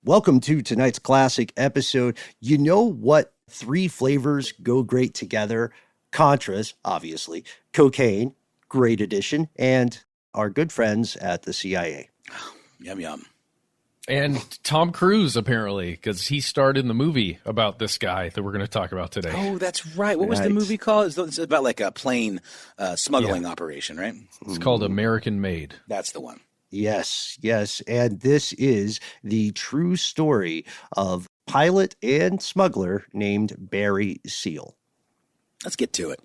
Welcome to tonight's classic episode. You know what three flavors go great together? Contras, obviously, cocaine, great addition, and our good friends at the CIA. Yum, yum. And Tom Cruise, apparently, because he starred in the movie about this guy that we're going to talk about today. Oh, that's right. What was the movie called? It's about like a plane smuggling operation, right? It's called American Made. That's the one. Yes. And this is the true story of pilot and smuggler named Barry Seal. Let's get to it.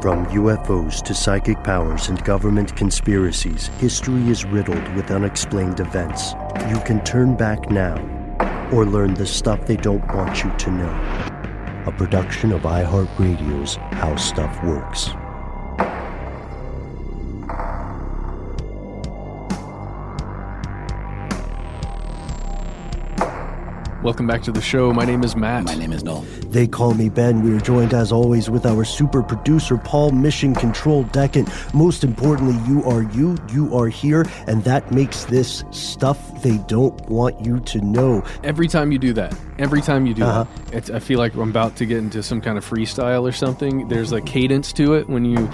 From UFOs to psychic powers and government conspiracies, history is riddled with unexplained events. You can turn back now or learn the stuff they don't want you to know. A production of iHeartRadio's How Stuff Works. Welcome back to the show. My name is Matt. My name is Noel. They call me Ben. We are joined as always with our super producer, Paul Mission Control Decant. Most importantly, you are here, and that makes this stuff they don't want you to know. Every time you do that, I feel like I'm about to get into some kind of freestyle or something. There's a cadence to it when you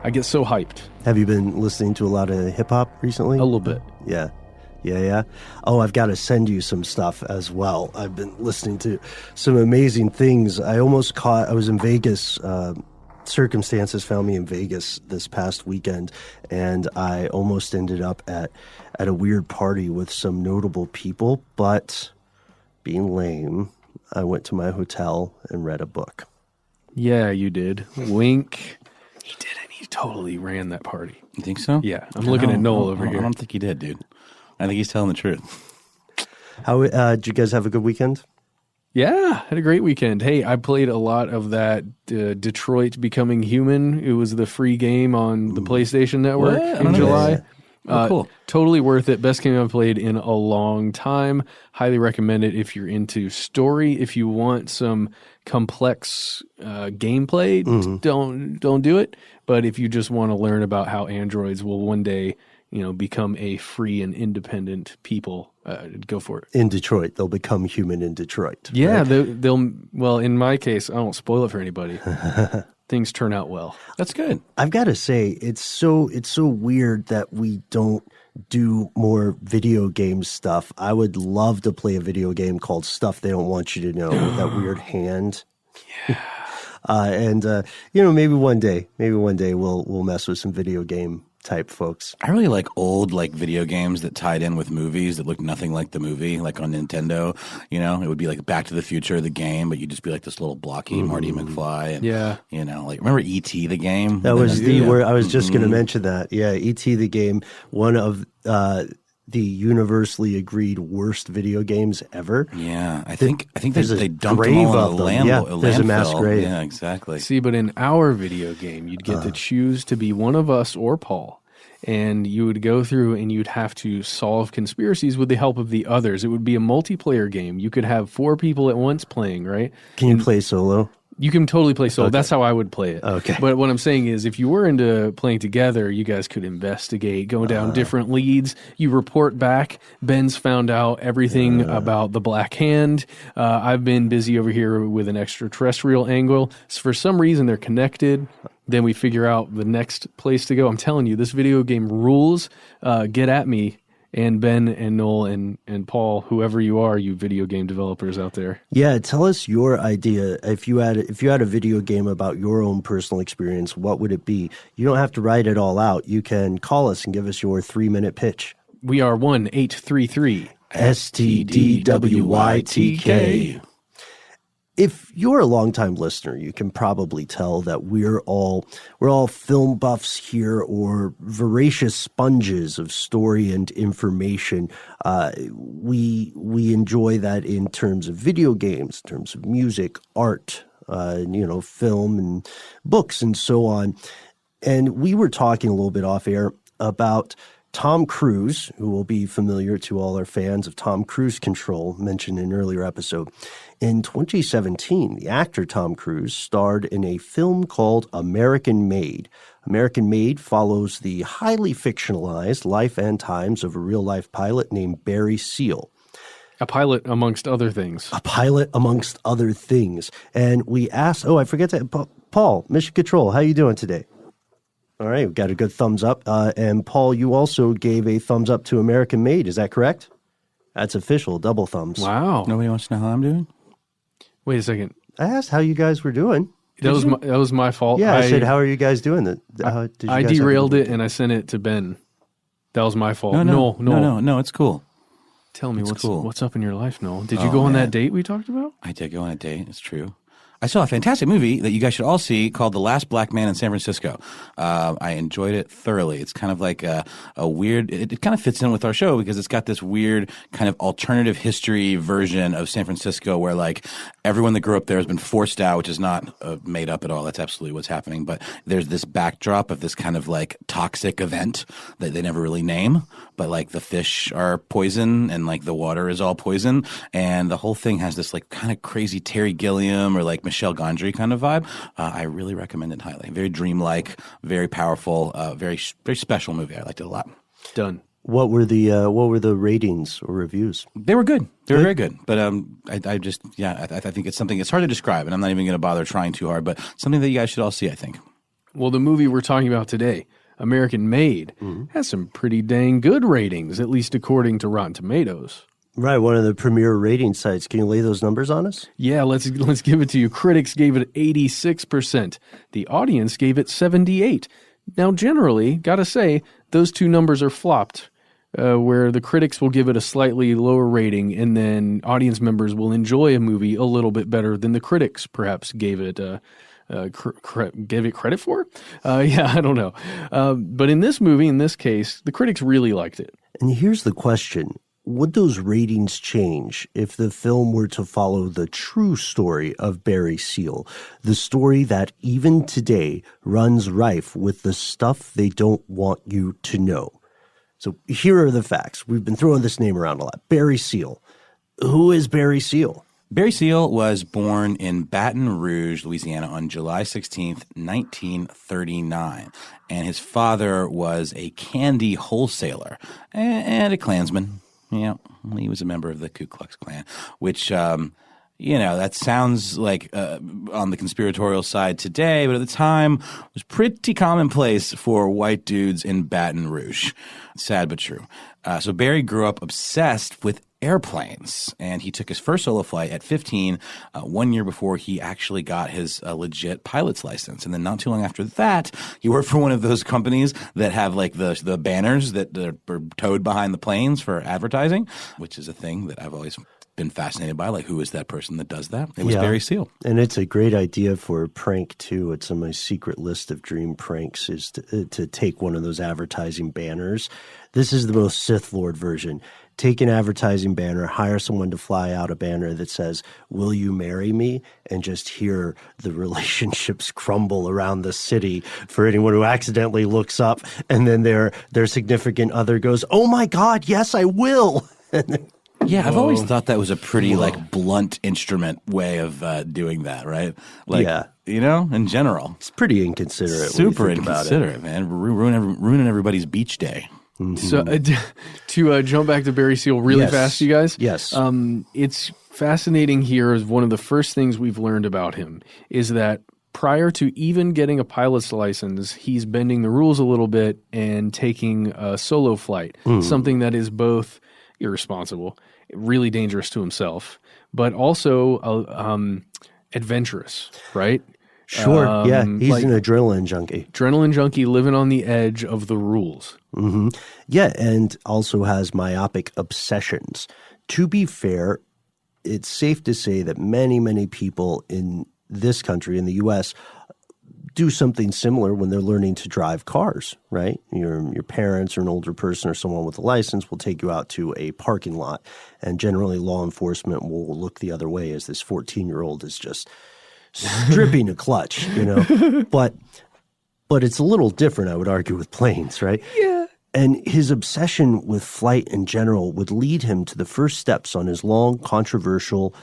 I get so hyped. Have you been listening to a lot of hip-hop recently? A little bit. Yeah. Oh, I've got to send you some stuff as well. I've been listening to some amazing things. I was in Vegas. Circumstances found me in Vegas this past weekend, and I almost ended up at a weird party with some notable people, but being lame, I went to my hotel and read a book. Yeah, you did. Wink. He didn't. He totally ran that party. You think so? Yeah. I'm looking at Noel over here. I don't think he did, dude. I think he's telling the truth. How did you guys have a good weekend? Yeah, had a great weekend. Hey, I played a lot of that Detroit Becoming Human. It was the free game on the PlayStation Network in July. Cool. Totally worth it. Best game I've played in a long time. Highly recommend it if you're into story. If you want some complex gameplay, don't do it. But if you just want to learn about how androids will one day become a free and independent people, go for it. In Detroit, they'll become human in Detroit. Yeah, right? they'll. Well, in my case, I won't spoil it for anybody. Things turn out well. That's good. I've got to say, it's so weird that we don't do more video game stuff. I would love to play a video game called Stuff They Don't Want You to Know with that weird hand. Yeah. Maybe one day we'll mess with some video game type folks. I really like old video games that tied in with movies that looked nothing like the movie, like on Nintendo. It would be like Back to the Future, the game, but you'd just be like this little blocky Marty McFly. And, remember E.T. the game? That was where I was just going to mention that. Yeah, E.T. the game, one of the universally agreed worst video games ever. Yeah, I think they dumped grave them all of in them. landfill. There's a mass grave. Yeah, exactly. See, but in our video game, you'd get to choose to be one of us or Paul. And you would go through and you'd have to solve conspiracies with the help of the others. It would be a multiplayer game. You could have 4 people at once playing, right? Can you play solo? You can totally play solo. Okay. That's how I would play it. Okay. But what I'm saying is if you were into playing together, you guys could investigate, go down different leads. You report back. Ben's found out everything about the Black Hand. I've been busy over here with an extraterrestrial angle. So for some reason, they're connected. Then we figure out the next place to go. I'm telling you, this video game rules. Get at me. And Ben and Noel and Paul, whoever you are, you video game developers out there. Yeah, tell us your idea. If you had a video game about your own personal experience, what would it be? You don't have to write it all out. You can call us and give us your 3-minute pitch. We are 1-833 STDWYTK. If you're a longtime listener, you can probably tell that we're all film buffs here, or voracious sponges of story and information. We enjoy that in terms of video games, in terms of music, art, film and books and so on. And we were talking a little bit off air about Tom Cruise, who will be familiar to all our fans of Tom Cruise Control, mentioned in an earlier episode. In 2017, the actor Tom Cruise starred in a film called American Made. American Made follows the highly fictionalized life and times of a real-life pilot named Barry Seal. A pilot amongst other things. A pilot amongst other things. And we asked, I forget to, Paul, Mission Control, how you doing today? All right, we got a good thumbs up. And Paul, you also gave a thumbs up to American Made. Is that correct? That's official, double thumbs. Wow. Nobody wants to know how I'm doing? Wait a second. I asked how you guys were doing. That was my fault. Yeah, I said, how are you guys doing? I derailed it and I sent it to Ben. That was my fault. No, it's cool. Tell me what's up in your life, Noel. Did you go on that date we talked about? I did go on a date. It's true. I saw a fantastic movie that you guys should all see called The Last Black Man in San Francisco. I enjoyed it thoroughly. It's kind of like a weird – it kind of fits in with our show because it's got this weird kind of alternative history version of San Francisco where like everyone that grew up there has been forced out, which is not made up at all. That's absolutely what's happening. But there's this backdrop of this kind of like toxic event that they never really name. But like the fish are poison and like the water is all poison. And the whole thing has this like kind of crazy Terry Gilliam or like Michel Gondry kind of vibe. I really recommend it highly. Very dreamlike, very powerful, very very special movie. I liked it a lot. Done. What were the ratings or reviews? They were good. They were very good. But I think it's something. It's hard to describe, and I'm not even going to bother trying too hard. But something that you guys should all see, I think. Well, the movie we're talking about today, American Made, has some pretty dang good ratings, at least according to Rotten Tomatoes. Right, one of the premier rating sites. Can you lay those numbers on us? Yeah, let's give it to you. Critics gave it 86%. The audience gave it 78%. Now, generally, gotta say, those two numbers are flopped, where the critics will give it a slightly lower rating, and then audience members will enjoy a movie a little bit better than the critics perhaps gave it credit for? Yeah, I don't know. But in this movie, in this case, the critics really liked it. And here's the question. Would those ratings change if the film were to follow the true story of Barry Seal, the story that even today runs rife with the stuff they don't want you to know? So here are the facts. We've been throwing this name around a lot. Barry Seal. Who is Barry Seal? Barry Seal was born in Baton Rouge, Louisiana on July 16th, 1939. And his father was a candy wholesaler and a Klansman. Yeah, he was a member of the Ku Klux Klan, which, that sounds like on the conspiratorial side today, but at the time was pretty commonplace for white dudes in Baton Rouge. Sad but true. So Barry grew up obsessed with airplanes, and he took his first solo flight at 15, 1 year before he actually got his legit pilot's license. And then not too long after that, he worked for one of those companies that have like the banners that are towed behind the planes for advertising, which is a thing that I've always been fascinated by. Like, who is that person that does that? It was Barry Seal. And it's a great idea for a prank, too. It's on my secret list of dream pranks is to take one of those advertising banners. This is the most Sith Lord version. Take an advertising banner, hire someone to fly out a banner that says, "Will you marry me?" and just hear the relationships crumble around the city for anyone who accidentally looks up and then their significant other goes, "Oh my God, yes, I will." Yeah, I've always thought that was a pretty like blunt instrument way of doing that, right? Like, in general. It's pretty inconsiderate. Super inconsiderate, man. Ruining everybody's beach day. Mm-hmm. So to jump back to Barry Seal really fast, you guys. Yes. It's fascinating here is one of the first things we've learned about him is that prior to even getting a pilot's license, he's bending the rules a little bit and taking a solo flight, something that is both irresponsible, really dangerous to himself, but also adventurous, right? Sure. Yeah, he's an adrenaline junkie. Adrenaline junkie living on the edge of the rules. Mm-hmm. Yeah, and also has myopic obsessions. To be fair, it's safe to say that many, many people in this country, in the U.S., do something similar when they're learning to drive cars, right? Your parents or an older person or someone with a license will take you out to a parking lot, and generally law enforcement will look the other way as this 14-year-old is just stripping a clutch, But it's a little different, I would argue, with planes, right? Yeah. And his obsession with flight in general would lead him to the first steps on his long, controversial,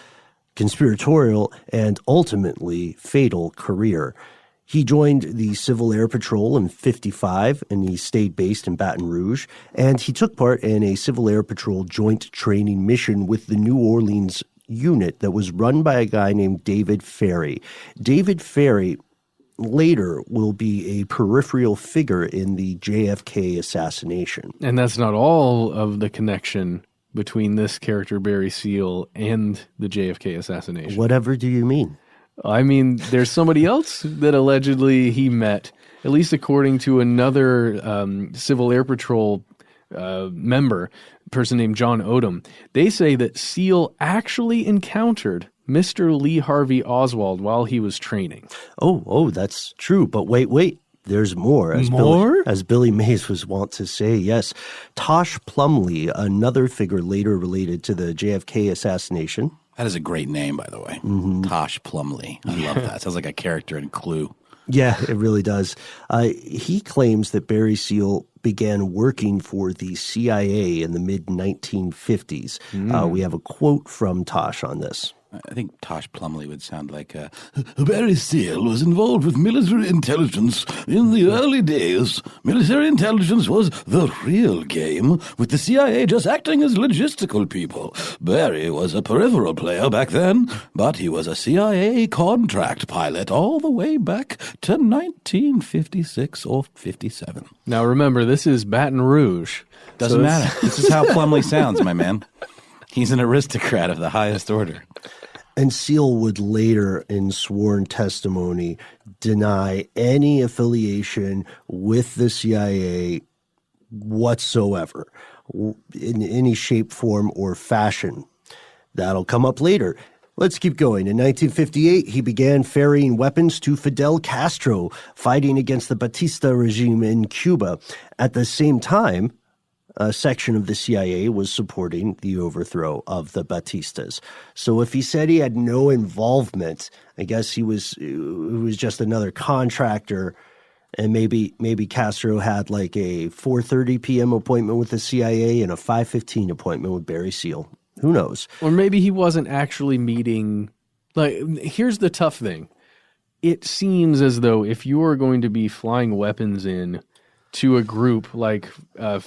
conspiratorial, and ultimately fatal career. He joined the Civil Air Patrol in 1955, and he stayed based in Baton Rouge. And he took part in a Civil Air Patrol joint training mission with the New Orleans unit that was run by a guy named David Ferry. David Ferry later will be a peripheral figure in the JFK assassination. And that's not all of the connection between this character, Barry Seal, and the JFK assassination. Whatever do you mean? I mean, there's somebody else that allegedly he met, at least according to another Civil Air Patrol member, a person named John Odom. They say that Seal actually encountered Mr. Lee Harvey Oswald while he was training. Oh, that's true. But wait. There's more. As Billy Mays was wont to say, yes. Tosh Plumlee, another figure later related to the JFK assassination. That is a great name, by the way. Tosh Plumlee. I love that. Sounds like a character in Clue. Yeah, it really does. He claims that Barry Seal began working for the CIA in the mid-1950s. We have a quote from Tosh on this. I think Tosh Plumlee would sound like Barry Seal was involved with military intelligence in the early days. Military intelligence was the real game, with the CIA just acting as logistical people. Barry was a peripheral player back then, but he was a CIA contract pilot all the way back to 1956 or 57. Now remember, this is Baton Rouge. Doesn't matter. This is how Plumlee sounds, my man. He's an aristocrat of the highest order. And Seal would later, in sworn testimony, deny any affiliation with the CIA whatsoever, in any shape, form, or fashion. That'll come up later. Let's keep going. In 1958, he began ferrying weapons to Fidel Castro, fighting against the Batista regime in Cuba. At the same time, a section of the CIA was supporting the overthrow of the Batistas. So if he said he had no involvement, I guess he was just another contractor, and maybe Castro had like a 4:30 p.m. appointment with the CIA and a 5:15 appointment with Barry Seal. Who knows? Or maybe he wasn't actually meeting. Like, here's the tough thing. It seems as though if you are going to be flying weapons in to a group like at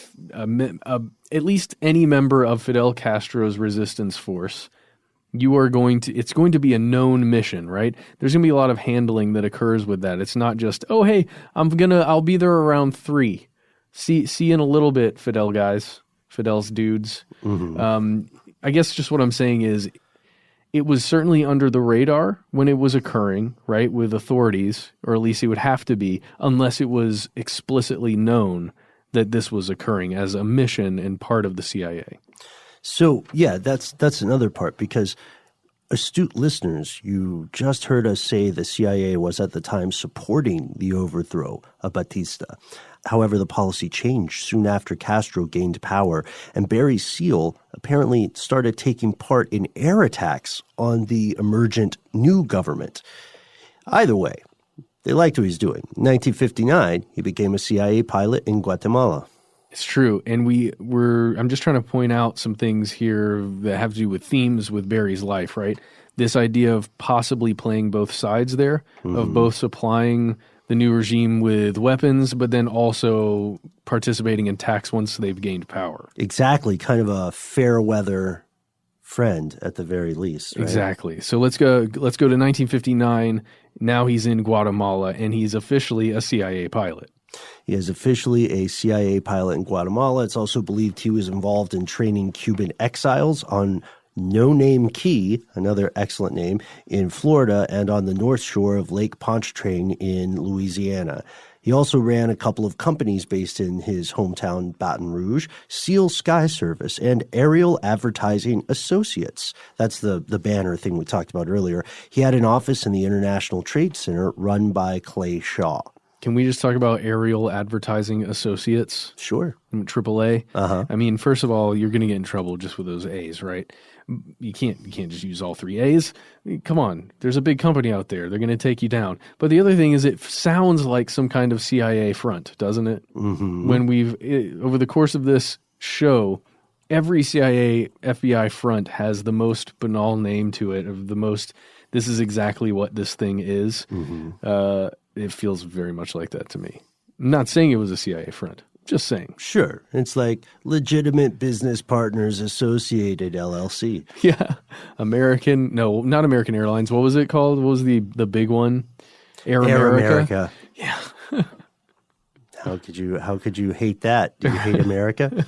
least any member of Fidel Castro's resistance force, it's going to be a known mission, right? There's going to be a lot of handling that occurs with that. It's not just, oh, hey, I'll be there around 3. See you in a little bit, Fidel guys, Fidel's dudes. I guess just what I'm saying is it was certainly under the radar when it was occurring, right, with authorities, or at least it would have to be, unless it was explicitly known that this was occurring as a mission and part of the CIA. So, yeah, that's another part, because astute listeners, you just heard us say the CIA was at the time supporting the overthrow of Batista. However, the policy changed soon after Castro gained power, and Barry Seal apparently started taking part in air attacks on the emergent new government. Either way, they liked what he was doing. In 1959, he became a CIA pilot in Guatemala. It's true. And I'm just trying to point out some things here that have to do with themes with Barry's life, right? This idea of possibly playing both sides there, of both supplying the new regime with weapons, but then also participating in attacks once they've gained power. Exactly. Kind of a fair weather friend at the very least. Right? Exactly. So let's go to 1959. Now he's in Guatemala, and he's officially a CIA pilot. He is officially a CIA pilot in Guatemala. It's also believed he was involved in training Cuban exiles on No Name Key, another excellent name, in Florida, and on the north shore of Lake Pontchartrain in Louisiana. He also ran a couple of companies based in his hometown, Baton Rouge, Seal Sky Service and Aerial Advertising Associates. That's the banner thing we talked about earlier. He had an office in the International Trade Center run by Clay Shaw. Can we just talk about Aerial Advertising Associates? Sure. AAA. Uh-huh. I mean, first of all, you're going to get in trouble just with those A's, right? You can't just use all 3 A's. I mean, come on, there's a big company out there. They're going to take you down. But the other thing is, it sounds like some kind of CIA front, doesn't it? Mm-hmm. When over the course of this show, every CIA FBI front has the most banal name to it. Of the most, this is exactly what this thing is. Mm-hmm. It feels very much like that to me. I'm not saying it was a CIA front. Just saying. Sure. It's like Legitimate Business Partners Associated, LLC. Yeah. No, not American Airlines. What was it called? What was the big one? Air America. Yeah. How could you hate that? Do you hate America?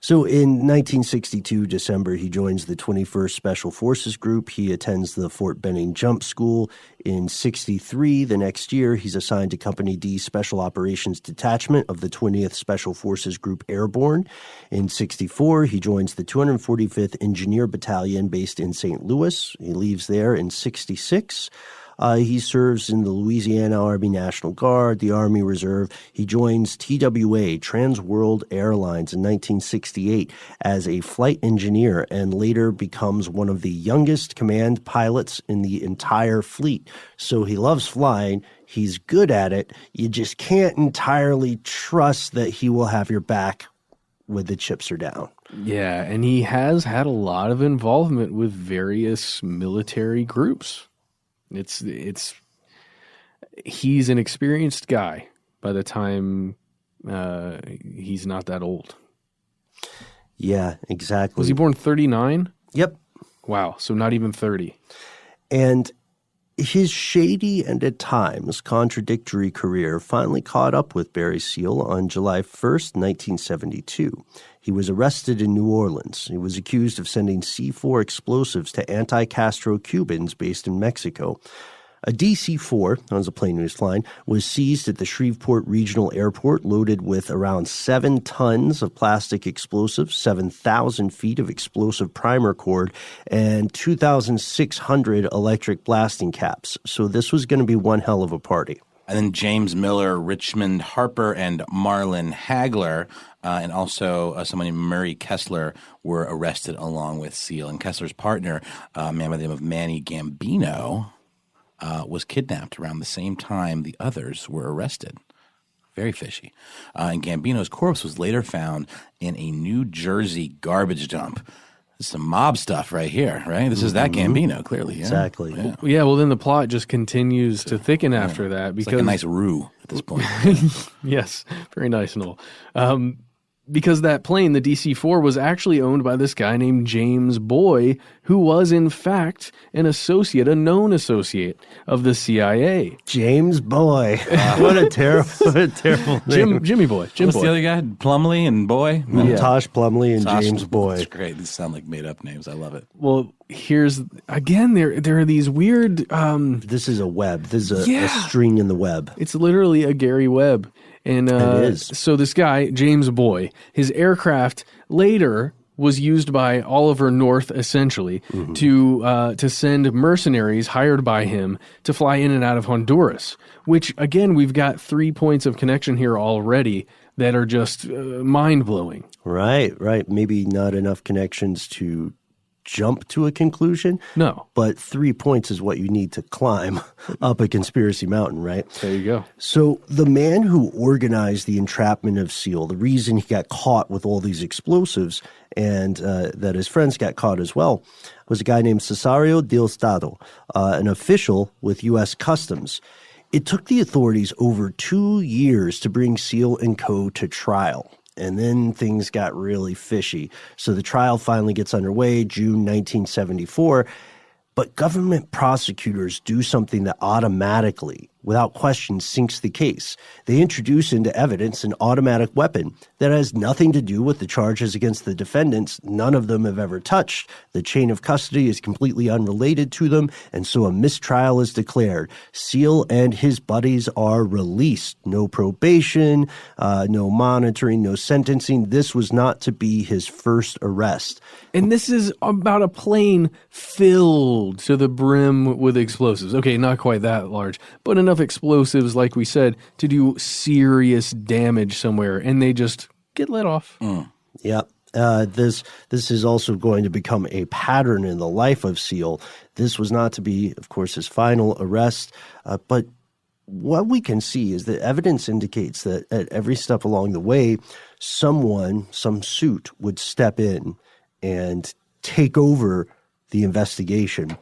So in 1962, December, he joins the 21st Special Forces Group. He attends the Fort Benning Jump School. In 63, the next year, he's assigned to Company D Special Operations Detachment of the 20th Special Forces Group Airborne. In 64, he joins the 245th Engineer Battalion based in St. Louis. He leaves there in 66. He serves in the Louisiana Army National Guard, the Army Reserve. He joins TWA, Trans World Airlines, in 1968 as a flight engineer and later becomes one of the youngest command pilots in the entire fleet. So he loves flying. He's good at it. You just can't entirely trust that he will have your back when the chips are down. Yeah, and he has had a lot of involvement with various military groups. He's an experienced guy by the time he's not that old. Yeah, exactly. Was he born 39? Yep. Wow, so not even 30. And his shady and at times contradictory career finally caught up with Barry Seal on July 1st, 1972. He was arrested in New Orleans. He was accused of sending C4 explosives to anti-Castro Cubans based in Mexico. A DC-4, that was a plane he was flying, was seized at the Shreveport Regional Airport loaded with around 7 tons of plastic explosives, 7,000 feet of explosive primer cord, and 2,600 electric blasting caps. So this was going to be one hell of a party. And then James Miller, Richmond Harper, and Marlon Hagler, and also someone named Murray Kessler were arrested along with Seal. And Kessler's partner, a man by the name of Manny Gambino, was kidnapped around the same time the others were arrested. Very fishy. And Gambino's corpse was later found in a New Jersey garbage dump. This is some mob stuff right here, right? This is that Gambino, clearly. Yeah? Exactly. Yeah, well, then the plot just continues to thicken after that. Because, it's like a nice roux at this point. Yes, very nice, Noel. Because that plane, the DC-4, was actually owned by this guy named James Boy, who was, in fact, a known associate of the CIA. James Boy. What a terrible name. Jimmy Boy. What's the other guy? Plumley and Boy? Yeah. Tosh Plumley and Tosh, James Boy. That's great. These sound like made-up names. I love it. Well, here's, again, there are these weird... This is a web. This is a string in the web. It's literally a Gary Webb. And it is. So this guy, James Boy, his aircraft later was used by Oliver North, essentially, to send mercenaries hired by him to fly in and out of Honduras, which, again, we've got 3 points of connection here already that are just mind-blowing. Right. Maybe not enough connections to jump to a conclusion. No. But 3 points is what you need to climb up a conspiracy mountain, right? There you go. So the man who organized the entrapment of Seal, the reason he got caught with all these explosives and that his friends got caught as well, was a guy named Cesario Diosdado, an official with U.S. Customs. It took the authorities over 2 years to bring Seal and co. to trial. And then things got really fishy. So the trial finally gets underway, June 1974. But government prosecutors do something that automatically, without question, sinks the case. They introduce into evidence an automatic weapon that has nothing to do with the charges against the defendants. None of them have ever touched. The chain of custody is completely unrelated to them, and so a mistrial is declared. Seal and his buddies are released. No probation, no monitoring, no sentencing. This was not to be his first arrest. And this is about a plane filled to the brim with explosives. Okay, not quite that large, but enough enough explosives, like we said, to do serious damage somewhere, and they just get let off. Yeah. This is also going to become a pattern in the life of Seal. This was not to be, of course, his final arrest, but what we can see is that evidence indicates that at every step along the way, some suit would step in and take over the investigation.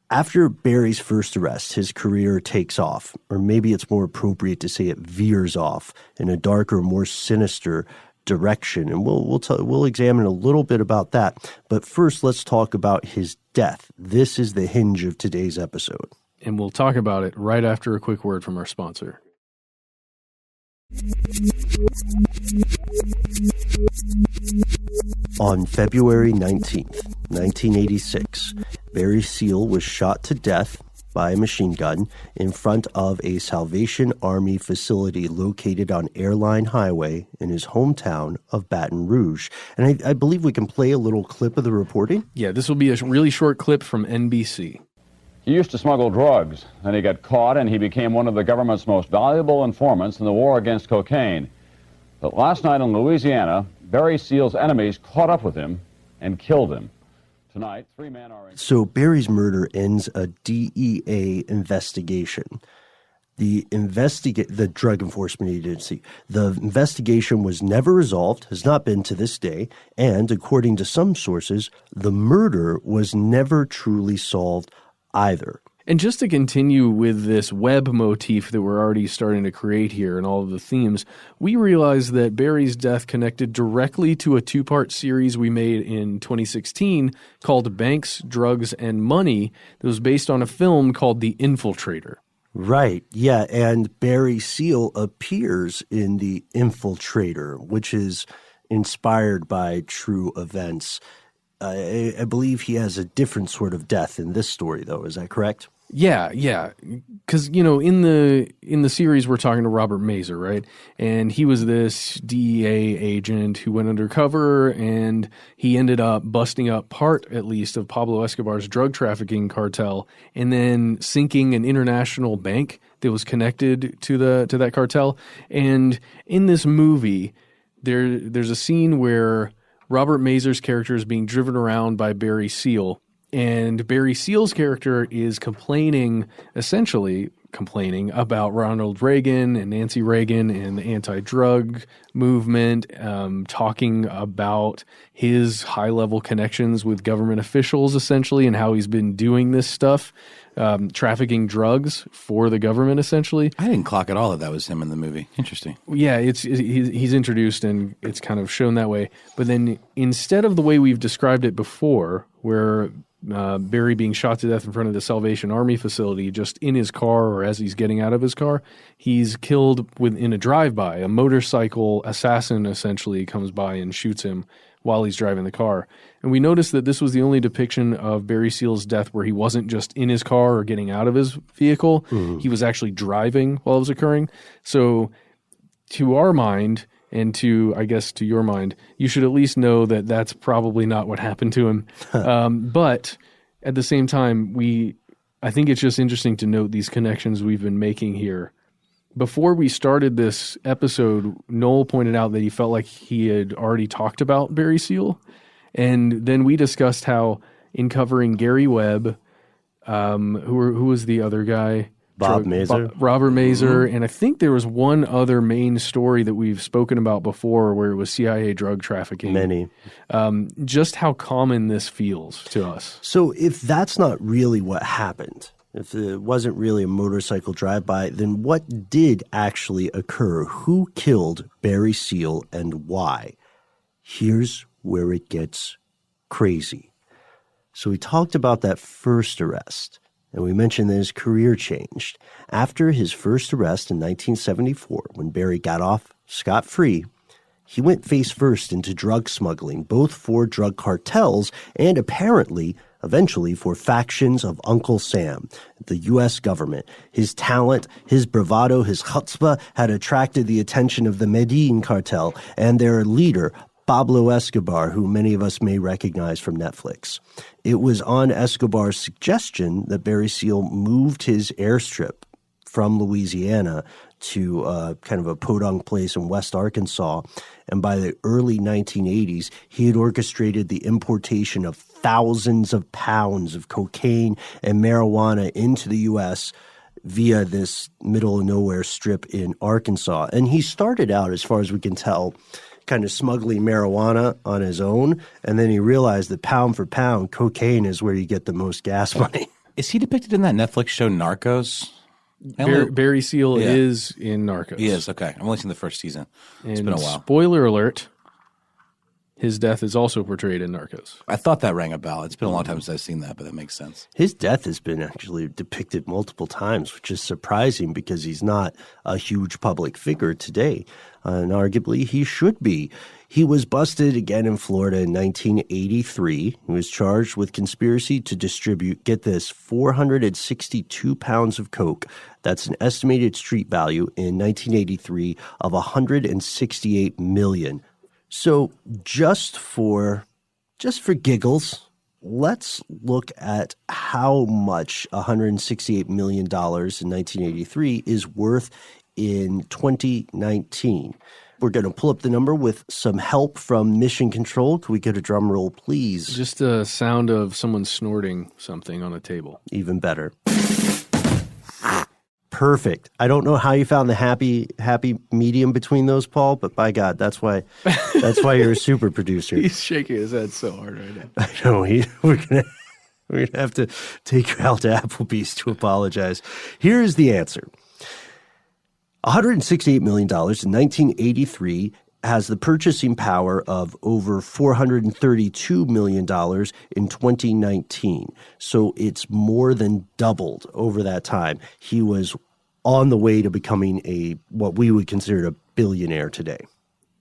After Barry's first arrest, his career takes off, or maybe it's more appropriate to say it veers off in a darker, more sinister direction. And we'll examine a little bit about that. But first, let's talk about his death. This is the hinge of today's episode. And we'll talk about it right after a quick word from our sponsor. On February 19th, 1986, Barry Seal was shot to death by a machine gun in front of a Salvation Army facility located on Airline Highway in his hometown of Baton Rouge. And I believe we can play a little clip of the reporting. Yeah, this will be a really short clip from NBC. He used to smuggle drugs, then he got caught and he became one of the government's most valuable informants in the war against cocaine. But last night in Louisiana, Barry Seal's enemies caught up with him and killed him. Tonight, 3 men are... So Barry's murder ends a DEA investigation. The Drug Enforcement Agency. The investigation was never resolved, has not been to this day, and according to some sources, the murder was never truly solved either. And just to continue with this web motif that we're already starting to create here and all of the themes, we realized that Barry's death connected directly to a 2-part series we made in 2016 called Banks, Drugs, and Money that was based on a film called The Infiltrator. Right, yeah, and Barry Seal appears in The Infiltrator, which is inspired by true events. I believe he has a different sort of death in this story, though. Is that correct? Yeah. Because, in the series, we're talking to Robert Mazer, right? And he was this DEA agent who went undercover, and he ended up busting up part, at least, of Pablo Escobar's drug trafficking cartel, and then sinking an international bank that was connected to that cartel. And in this movie, there's a scene where Robert Mazer's character is being driven around by Barry Seal, and Barry Seal's character is essentially complaining about Ronald Reagan and Nancy Reagan and the anti-drug movement, talking about his high-level connections with government officials, essentially, and how he's been doing this stuff, trafficking drugs for the government, essentially. I didn't clock at all that was him in the movie. Interesting. Yeah, he's introduced and it's kind of shown that way. But then instead of the way we've described it before, where Barry being shot to death in front of the Salvation Army facility, just in his car or as he's getting out of his car, he's killed in a drive-by. A motorcycle assassin essentially comes by and shoots him while he's driving the car. And we noticed that this was the only depiction of Barry Seal's death where he wasn't just in his car or getting out of his vehicle. Mm-hmm. He was actually driving while it was occurring. So to our mind, and to your mind, you should at least know that that's probably not what happened to him. But at the same time, I think it's just interesting to note these connections we've been making here. Before we started this episode, Noel pointed out that he felt like he had already talked about Barry Seal. And then we discussed how in covering Gary Webb, who was the other guy? Robert Mazer, and I think there was one other main story that we've spoken about before where it was CIA drug trafficking. Many. Just how common this feels to us. So if that's not really what happened, if it wasn't really a motorcycle drive-by, then what did actually occur? Who killed Barry Seal and why? Here's where it gets crazy. So we talked about that first arrest. And we mentioned that his career changed. After his first arrest in 1974, when Barry got off scot-free, he went face first into drug smuggling, both for drug cartels and apparently, eventually, for factions of Uncle Sam, the U.S. government. His talent, his bravado, his chutzpah had attracted the attention of the Medellin cartel and their leader, Pablo Escobar, who many of us may recognize from Netflix. It was on Escobar's suggestion that Barry Seal moved his airstrip from Louisiana to kind of a podunk place in West Arkansas. And by the early 1980s, he had orchestrated the importation of thousands of pounds of cocaine and marijuana into the U.S. via this middle of nowhere strip in Arkansas. And he started out, as far as we can tell, kind of smuggling marijuana on his own. And then he realized that pound for pound, cocaine is where you get the most gas money. Is he depicted in that Netflix show Narcos? Barry Seal is in Narcos. He is, okay. I've only seen the first season. It's And been a while. spoiler alert, his death is also portrayed in Narcos. I thought that rang a bell. It's been a long time since I've seen that, but that makes sense. His death has been actually depicted multiple times, which is surprising because he's not a huge public figure today. And arguably he should be. He was busted again in Florida in 1983. He was charged with conspiracy to distribute, get this, 462 pounds of coke. That's an estimated street value in 1983 of $168 million. So just for giggles, let's look at how much $168 million in 1983 is worth in 2019. We're going to pull up the number with some help from Mission Control. Can we get a drum roll, please? Just a sound of someone snorting something on a table. Even better. Perfect. I don't know how you found the happy medium between those, Paul, but by God, that's why you're a super producer. He's shaking his head so hard right now. I know. We're gonna have to take you out to Applebee's to apologize. Here is the answer. $168 million in 1983 has the purchasing power of over $432 million in 2019. So it's more than doubled over that time. He was on the way to becoming what we would consider a billionaire today.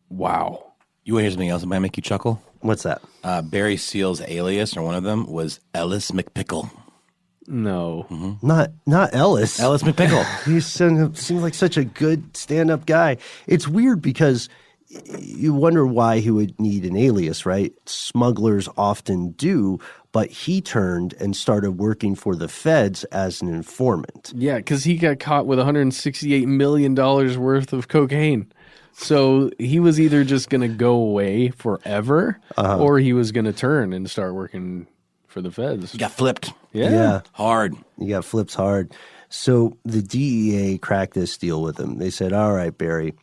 Wow. You want to hear something else that might make you chuckle? What's that? Barry Seal's alias, or one of them, was Ellis McPickle. No. Mm-hmm. Not Ellis. Ellis McPickle. He seems like such a good stand-up guy. It's weird because you wonder why he would need an alias, right? Smugglers often do, but he turned and started working for the feds as an informant. Yeah, because he got caught with $168 million worth of cocaine. So he was either just going to go away forever or he was going to turn and start working for the feds. He got flipped. Yeah. Hard. He got flipped hard. So the DEA cracked this deal with him. They said, all right, Barry,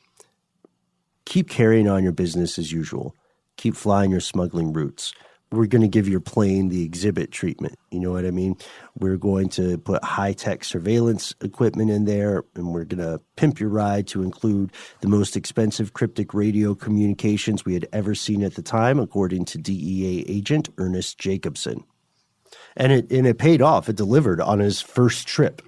keep carrying on your business as usual. Keep flying your smuggling routes. We're going to give your plane the exhibit treatment. You know what I mean? We're going to put high-tech surveillance equipment in there, and we're going to pimp your ride to include the most expensive cryptic radio communications we had ever seen at the time, according to DEA agent Ernest Jacobson. And it paid off. It delivered on his first trip.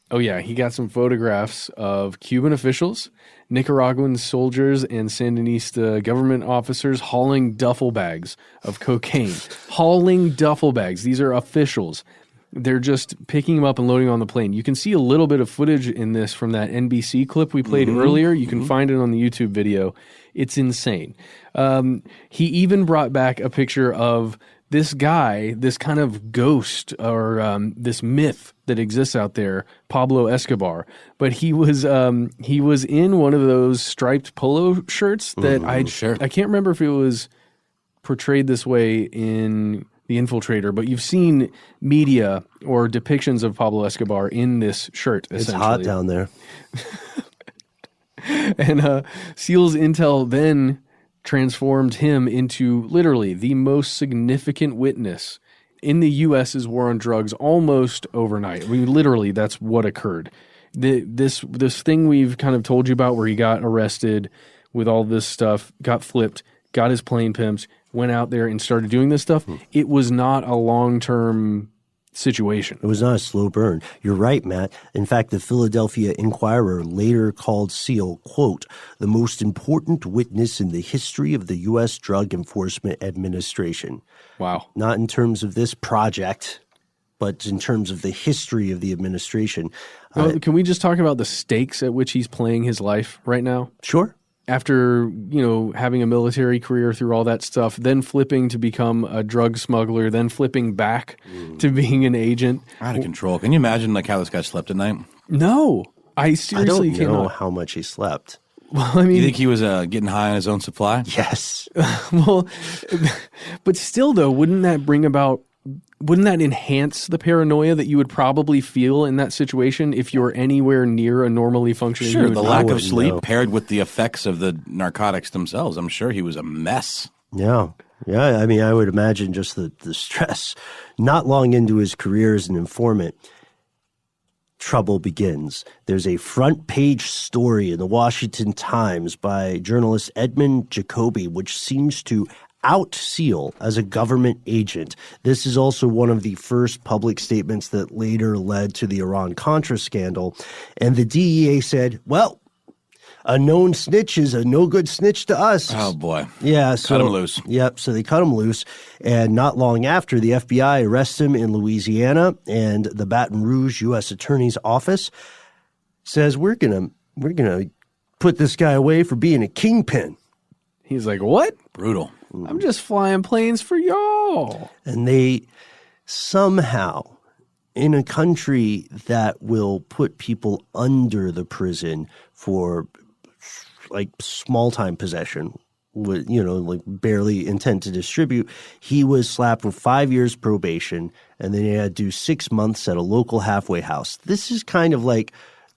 Oh, yeah. He got some photographs of Cuban officials, Nicaraguan soldiers, and Sandinista government officers hauling duffel bags of cocaine. Hauling duffel bags. These are officials. They're just picking them up and loading on the plane. You can see a little bit of footage in this from that NBC clip we played earlier. You can find it on the YouTube video. It's insane. He even brought back a picture of this guy, this kind of ghost or this myth that exists out there, Pablo Escobar. But he was in one of those striped polo shirts that I can't remember if it was portrayed this way in The Infiltrator, but you've seen media or depictions of Pablo Escobar in this shirt. It's hot down there. And Seal's intel then transformed him into literally the most significant witness in the U.S.'s war on drugs almost overnight. I mean, literally, that's what occurred. This thing we've kind of told you about where he got arrested with all this stuff, got flipped, got his plane pimped, went out there and started doing this stuff. It was not a long-term situation. It was not a slow burn. You're right, Matt. In fact, the Philadelphia Inquirer later called Seal, quote, the most important witness in the history of the U.S. Drug Enforcement Administration. Wow. Not in terms of this project, but in terms of the history of the administration. Can we just talk about the stakes at which he's playing his life right now? Sure. After, having a military career through all that stuff, then flipping to become a drug smuggler, then flipping back to being an agent. Out of control. Can you imagine how this guy slept at night? No. I seriously don't know cannot. how much he slept. Well, I mean, You think he was getting high on his own supply? Yes. well, but still, though, wouldn't that enhance the paranoia that you would probably feel in that situation if you're anywhere near a normally functioning Sure, human the being? lack of wouldn't sleep know. paired with the effects of the narcotics themselves. I'm sure he was a mess. Yeah. Yeah. I mean, I would imagine just the stress. Not long into his career as an informant, trouble begins. There's a front page story in the Washington Times by journalist Edmund Jacoby, which seems to out Seal as a government agent. This is also one of the first public statements that later led to the Iran-Contra scandal. And the DEA said, well, a known snitch is a no good snitch to us. Oh, boy. Yeah, so Cut him loose. Yep, so they cut him loose, and not long after, the FBI arrests him in Louisiana, and the Baton Rouge U.S. Attorney's Office says we're gonna put this guy away for being a kingpin. He's like, what? Brutal. I'm just flying planes for y'all. And they somehow, in a country that will put people under the prison for like small time possession, with, like barely intent to distribute, he was slapped with 5 years probation, and then he had to do 6 months at a local halfway house. This is kind of like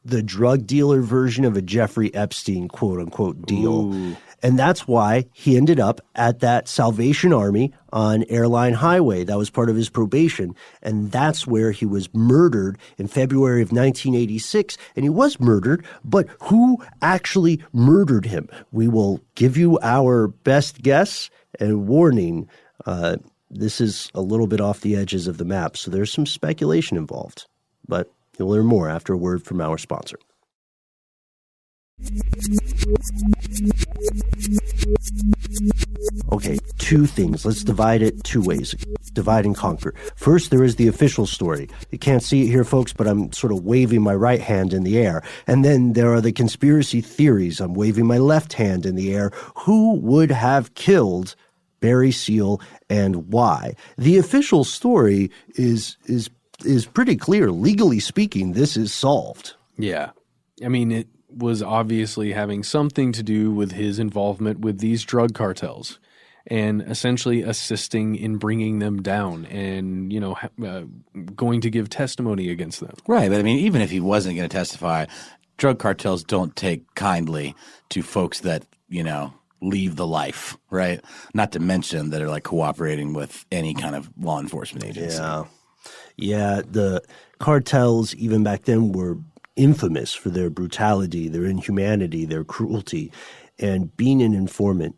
the drug dealer version of a Jeffrey Epstein quote unquote deal. Ooh. And that's why he ended up at that Salvation Army on Airline Highway. That was part of his probation. And that's where he was murdered in February of 1986. And he was murdered, but who actually murdered him? We will give you our best guess and warning. This is a little bit off the edges of the map, so there's some speculation involved. But you'll learn more after a word from our sponsor. Okay, two things. Let's divide it two ways. Divide and conquer. First, there is the official story. You can't see it here, folks, but I'm sort of waving my right hand in the air. And then there are the conspiracy theories. I'm waving my left hand in the air. Who would have killed Barry Seal and why? The official story is pretty clear. Legally speaking, this is solved. Yeah. I mean, it was obviously having something to do with his involvement with these drug cartels and essentially assisting in bringing them down and, going to give testimony against them. Right. But I mean, even if he wasn't going to testify, drug cartels don't take kindly to folks that, leave the life, right? Not to mention that are like cooperating with any kind of law enforcement agency. Yeah. The cartels, even back then, were infamous for their brutality, their inhumanity, their cruelty. And being an informant,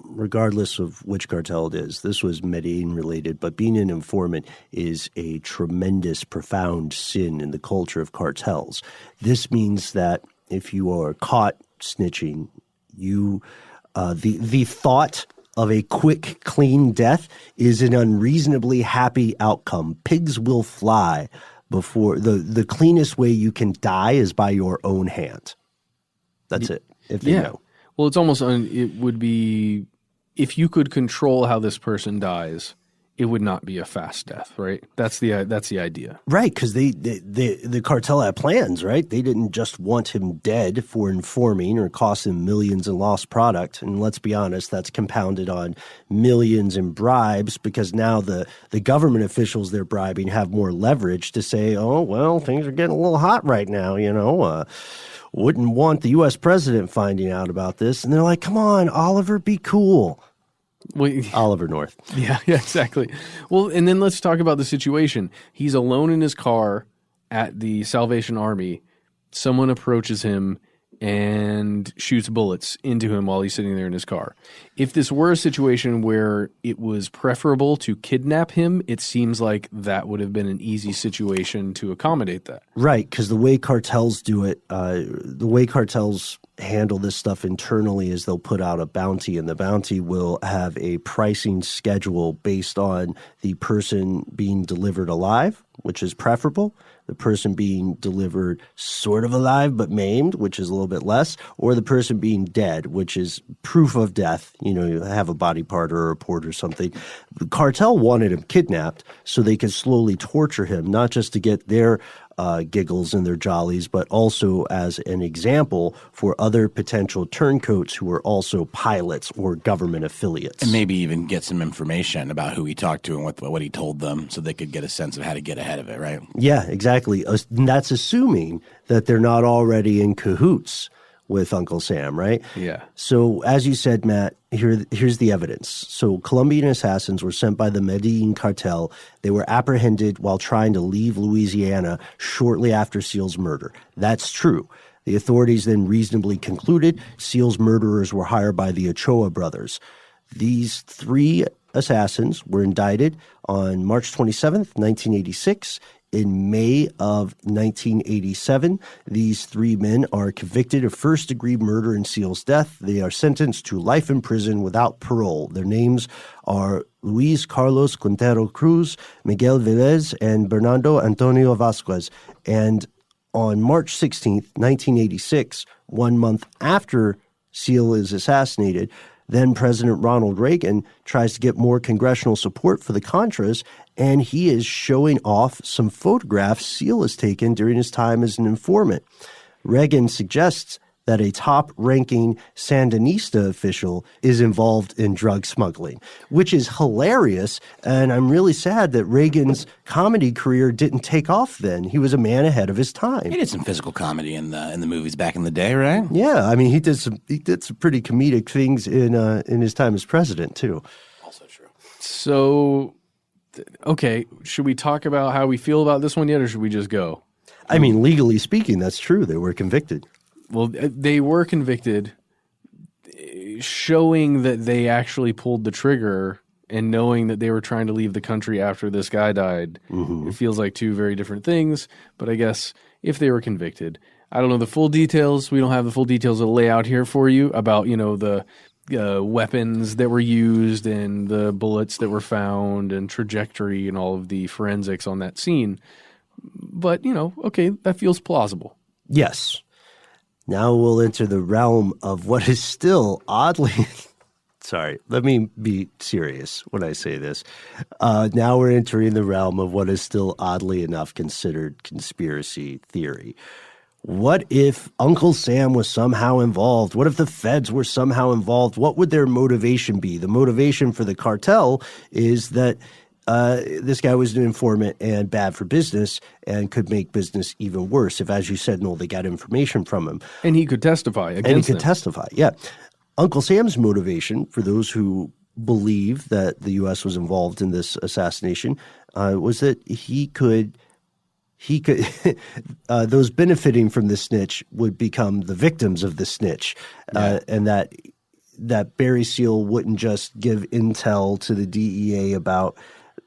regardless of which cartel it is, this was Medellin related, but being an informant is a tremendous, profound sin in the culture of cartels. This means that if you are caught snitching, the thought of a quick, clean death is an unreasonably happy outcome. Pigs will fly before the cleanest way you can die is by your own hand. That's it. If you know. Well, it's almost it would be if you could control how this person dies, it would not be a fast death, right? That's the idea, right? Because the cartel had plans, right? They didn't just want him dead for informing or cost him millions in lost product. And let's be honest, that's compounded on millions in bribes because now the government officials they're bribing have more leverage to say, oh well, things are getting a little hot right now, wouldn't want the U.S. president finding out about this. And they're like, come on, Oliver, be cool. Oliver North. Yeah, exactly. Well, and then let's talk about the situation. He's alone in his car at the Salvation Army. Someone approaches him and shoots bullets into him while he's sitting there in his car. If this were a situation where it was preferable to kidnap him, it seems like that would have been an easy situation to accommodate that. Right, because the way cartels do it, the way cartels handle this stuff internally is they'll put out a bounty, and the bounty will have a pricing schedule based on the person being delivered alive, which is preferable, the person being delivered sort of alive but maimed, which is a little bit less, or the person being dead, which is proof of death. You have a body part or a report or something. The cartel wanted him kidnapped so they could slowly torture him, not just to get their giggles and their jollies, but also as an example for other potential turncoats who are also pilots or government affiliates. And maybe even get some information about who he talked to and what he told them so they could get a sense of how to get ahead of it, right? Yeah, exactly. And that's assuming that they're not already in cahoots with Uncle Sam, right? Yeah. So as you said, Matt, here's the evidence. So Colombian assassins were sent by the Medellin cartel. They were apprehended while trying to leave Louisiana shortly after Seal's murder. That's true. The authorities then reasonably concluded Seal's murderers were hired by the Ochoa brothers. These 3 assassins were indicted on March 27th, 1986. In May of 1987, these 3 men are convicted of first-degree murder in Seal's death. They are sentenced to life in prison without parole. Their names are Luis Carlos Quintero Cruz, Miguel Velez, and Bernardo Antonio Vasquez. And on March 16th, 1986, 1 month after Seal is assassinated, then President Ronald Reagan tries to get more congressional support for the Contras, and he is showing off some photographs Seal has taken during his time as an informant. Reagan suggests that a top-ranking Sandinista official is involved in drug smuggling, which is hilarious, and I'm really sad that Reagan's comedy career didn't take off then. He was a man ahead of his time. He did some physical comedy in the movies back in the day, right? Yeah, I mean, he did some pretty comedic things in his time as president, too. Also true. So, okay, should we talk about how we feel about this one yet, or should we just go? I mean, legally speaking, that's true. They were convicted. Well, they were convicted, showing that they actually pulled the trigger and knowing that they were trying to leave the country after this guy died. Mm-hmm. It feels like 2 very different things, but I guess if they were convicted, I don't know the full details. We don't have the full details to lay out here for you about, the weapons that were used and the bullets that were found and trajectory and all of the forensics on that scene. But, okay, that feels plausible. Yes. Now we'll enter the realm of what is still oddly – sorry, let me be serious when I say this. Now we're entering the realm of what is still oddly enough considered conspiracy theory. What if Uncle Sam was somehow involved? What if the feds were somehow involved? What would their motivation be? The motivation for the cartel is that this guy was an informant and bad for business and could make business even worse if, as you said, Noel, they got information from him. And he could testify against them. Testify, yeah. Uncle Sam's motivation, for those who believe that the U.S. was involved in this assassination, was that he could those benefiting from the snitch would become the victims of the snitch, and that Barry Seal wouldn't just give intel to the DEA about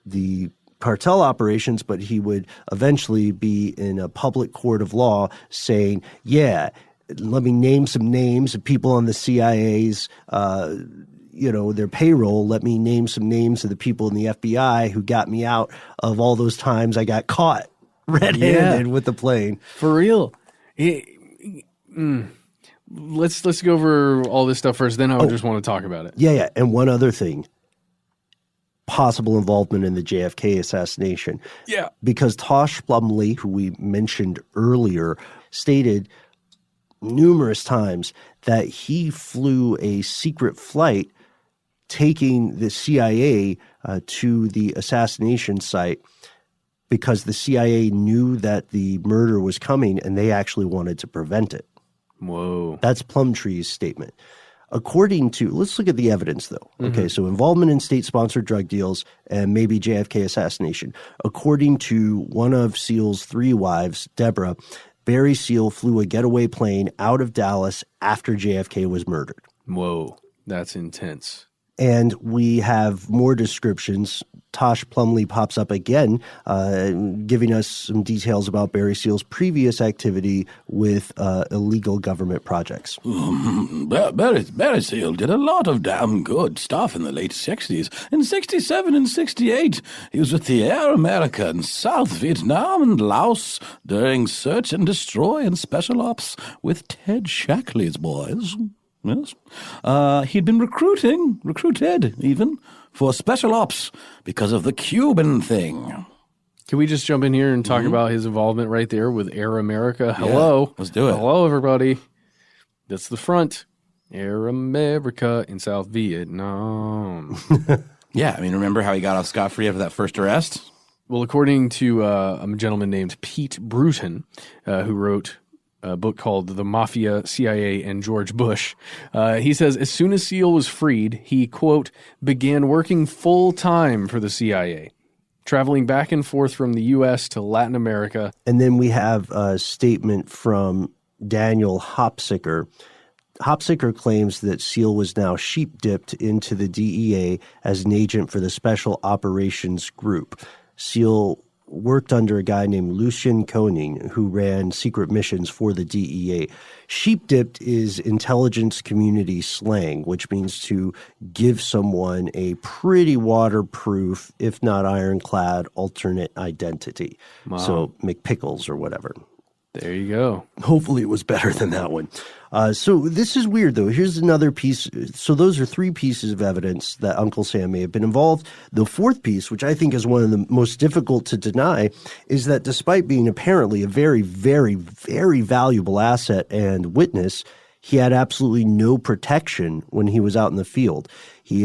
the cartel operations, but he would eventually be in a public court of law saying, yeah, let me name some names of people on the CIA's, their payroll. Let me name some names of the people in the FBI who got me out of all those times I got caught red-handed with the plane. For real. Let's go over all this stuff first, then I would just want to talk about it. Yeah. And one other thing. Possible involvement in the JFK assassination. Yeah. Because Tosh Plumlee, who we mentioned earlier, stated numerous times that he flew a secret flight taking the CIA to the assassination site because the CIA knew that the murder was coming and they actually wanted to prevent it. Whoa. That's Plumtree's statement. According to, let's look at the evidence though. Okay, so involvement in state-sponsored drug deals and maybe JFK assassination. According to one of Seal's 3 wives, Deborah, Barry Seal flew a getaway plane out of Dallas after JFK was murdered. Whoa, that's intense. And we have more descriptions. Tosh Plumlee pops up again, giving us some details about Barry Seal's previous activity with illegal government projects. Barry Seal did a lot of damn good stuff in the late 60s. In 67 and 68, he was with the Air America in South Vietnam and Laos during search and destroy and special ops with Ted Shackley's boys. Yes. He'd been recruited even, for special ops because of the Cuban thing. Can we just jump in here and talk about his involvement right there with Air America? Hello. Yeah, let's do it. Hello, everybody. That's the front. Air America in South Vietnam. Yeah, I mean, remember how he got off scot-free after that first arrest? Well, according to a gentleman named Pete Bruton, who wrote a book called The Mafia, CIA, and George Bush, he says as soon as Seal was freed, he, quote, began working full-time for the CIA, traveling back and forth from the U.S. to Latin America. And then we have a statement from Daniel Hopsicker. Hopsicker claims that Seal was now sheep-dipped into the DEA as an agent for the Special Operations Group. Seal worked under a guy named Lucien Koning, who ran secret missions for the DEA. Sheep-dipped is intelligence community slang, which means to give someone a pretty waterproof, if not ironclad, alternate identity. Wow. So McPickles or whatever. There you go. Hopefully it was better than that one. So this is weird, though. Here's another piece. So those are three pieces of evidence that Uncle Sam may have been involved. The fourth piece, which I think is one of the most difficult to deny, is that despite being apparently a very, very, very valuable asset and witness, he had absolutely no protection when he was out in the field. He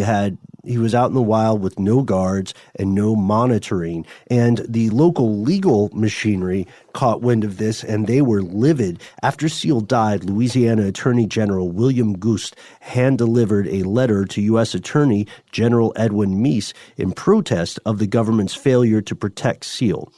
was out in the wild with no guards and no monitoring, and the local legal machinery caught wind of this, and they were livid. After Seal died, Louisiana Attorney General William Gust hand-delivered a letter to U.S. Attorney General Edwin Meese in protest of the government's failure to protect Seal.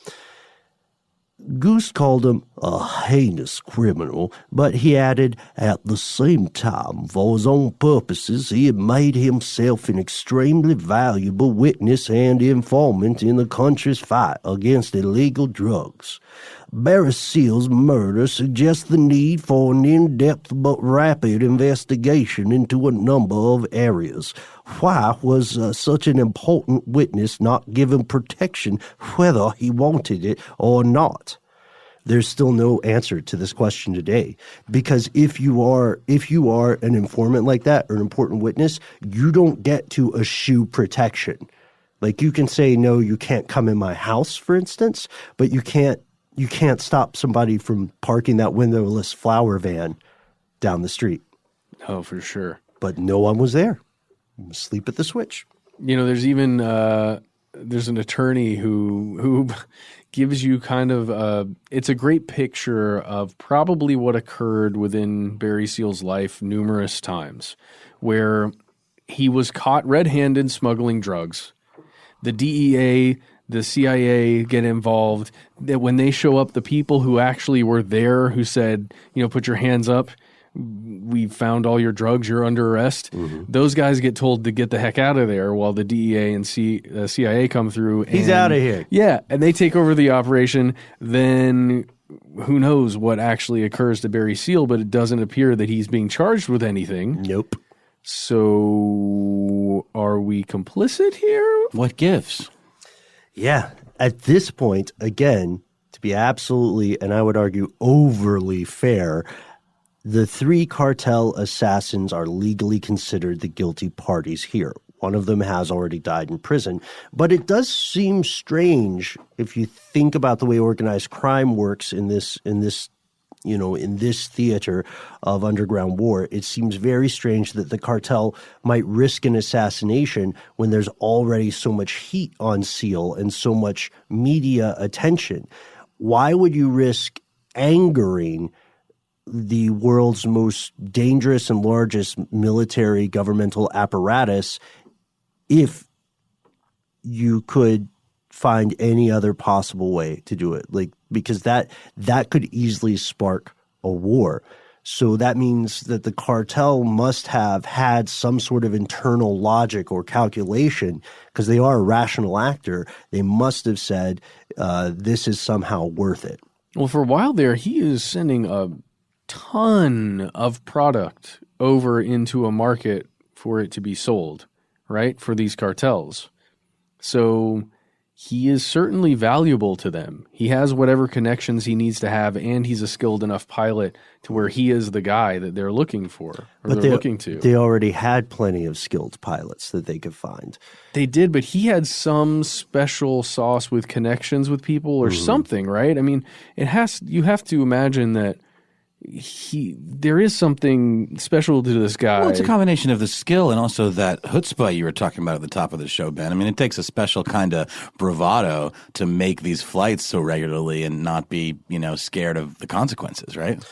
Goose called him a heinous criminal, but he added, at the same time, for his own purposes, he had made himself an extremely valuable witness and informant in the country's fight against illegal drugs. Barry Seal's murder suggests the need for an in-depth but rapid investigation into a number of areas. Why was such an important witness not given protection, whether he wanted it or not? There's still no answer to this question today, because if you are an informant like that or an important witness, you don't get to eschew protection. Like, you can say, no, you can't come in my house, for instance, but you can't stop somebody from parking that windowless flower van down the street. Oh, for sure. But no one was there. Asleep at the switch. You know, there's even there's an attorney who gives you kind of it's a great picture of probably what occurred within Barry Seal's life numerous times, where he was caught red-handed smuggling drugs. The DEA, the CIA get involved. That when they show up, the people who actually were there, who said, you know, put your hands up, we found all your drugs, you're under arrest. Mm-hmm. Those guys get told to get the heck out of there while the DEA and CIA come through. He's out of here. Yeah, and they take over the operation. Then who knows what actually occurs to Barry Seal, but it doesn't appear that he's being charged with anything. Nope. So are we complicit here? What gives? Yeah. At this point, again, to be absolutely, and I would argue overly fair, the three cartel assassins are legally considered the guilty parties here. One of them has already died in prison. But it does seem strange if you think about the way organized crime works in this theater of underground war. It seems very strange that the cartel might risk an assassination when there's already so much heat on Seal and so much media attention. Why would you risk angering the world's most dangerous and largest military governmental apparatus if you could find any other possible way to do it? Like, because that could easily spark a war. So that means that the cartel must have had some sort of internal logic or calculation, because they are a rational actor. They must have said, this is somehow worth it. Well, for a while there, he is sending a ton of product over into a market for it to be sold, right? For these cartels. So he is certainly valuable to them. He has whatever connections he needs to have, and he's a skilled enough pilot to where he is the guy that they're looking for, or But they're looking to. They already had plenty of skilled pilots that they could find. They did, but he had some special sauce with connections with people or something, right? I mean, you have to imagine that there is something special to this guy. Well, it's a combination of the skill and also that chutzpah you were talking about at the top of the show, Ben. I mean, it takes a special kind of bravado to make these flights so regularly and not be, scared of the consequences, right?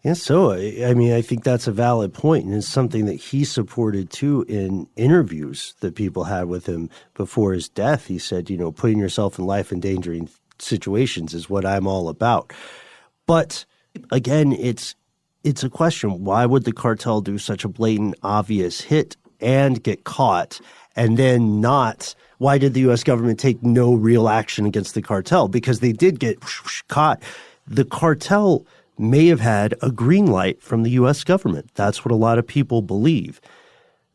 Yeah, so I mean, I think that's a valid point, and it's something that he supported too in interviews that people had with him before his death. He said, putting yourself in life-endangering situations is what I'm all about. But again, it's a question. Why would the cartel do such a blatant, obvious hit and get caught and then not? Why did the U.S. government take no real action against the cartel? Because they did get caught. The cartel may have had a green light from the U.S. government. That's what a lot of people believe.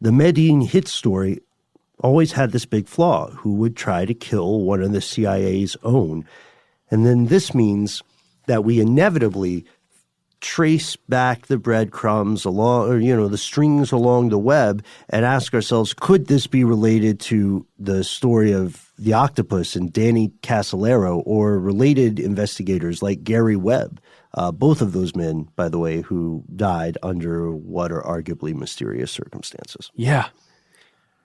The Medellin hit story always had this big flaw: who would try to kill one of the CIA's own. And then this means that we inevitably trace back the breadcrumbs along, or, the strings along the web, and ask ourselves, could this be related to the story of the octopus and Danny Casolaro, or related investigators like Gary Webb? Both of those men, by the way, who died under what are arguably mysterious circumstances. Yeah.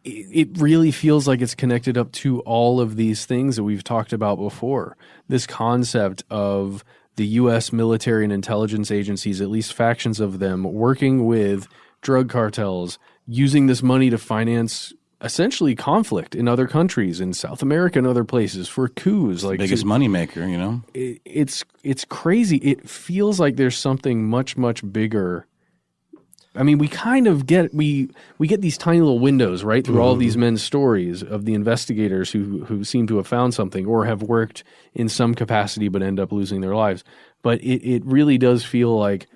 It really feels like it's connected up to all of these things that we've talked about before. This concept of the U.S. military and intelligence agencies, at least factions of them, working with drug cartels, using this money to finance essentially conflict in other countries, in South America and other places, for coups. Like biggest moneymaker, It's crazy. It feels like there's something much, much bigger. I mean, we kind of get we get these tiny little windows, right, through all these men's stories of the investigators who seem to have found something or have worked in some capacity but end up losing their lives. But it really does feel like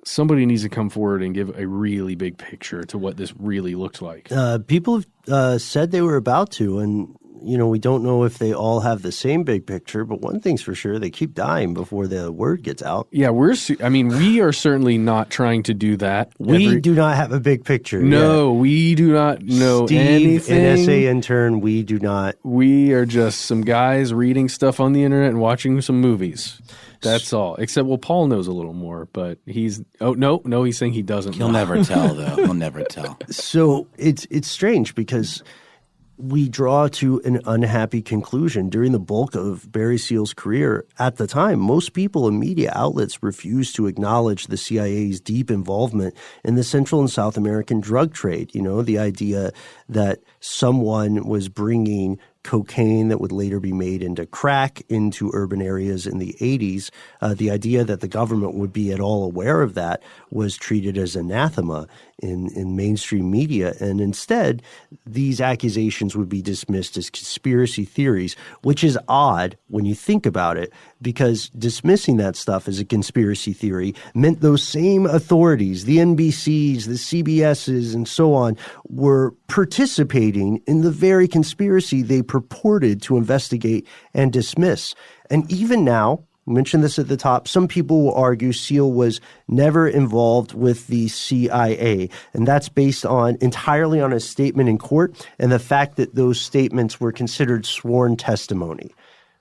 somebody needs to come forward and give a really big picture to what this really looks like. People have said they were about to, and we don't know if they all have the same big picture, but one thing's for sure, they keep dying before the word gets out. Yeah, we are certainly not trying to do that. We do not have a big picture. No, we do not know Steve, anything. an SA intern, we do not. We are just some guys reading stuff on the internet and watching some movies. That's all. Except, Paul knows a little more, but he's saying he doesn't. He'll never tell, though. He'll never tell. So it's strange because we draw to an unhappy conclusion. During the bulk of Barry Seal's career at the time, most people and media outlets refused to acknowledge the CIA's deep involvement in the Central and South American drug trade. The idea that someone was bringing cocaine that would later be made into crack into urban areas in the 80s. The idea that the government would be at all aware of that was treated as anathema in mainstream media. And instead, these accusations would be dismissed as conspiracy theories, which is odd when you think about it, because dismissing that stuff as a conspiracy theory meant those same authorities, the NBCs, the CBSs, and so on, were participating in the very conspiracy they purported to investigate and dismiss. And even now, I mentioned this at the top, some people will argue Seal was never involved with the CIA, and that's based entirely on a statement in court and the fact that those statements were considered sworn testimony,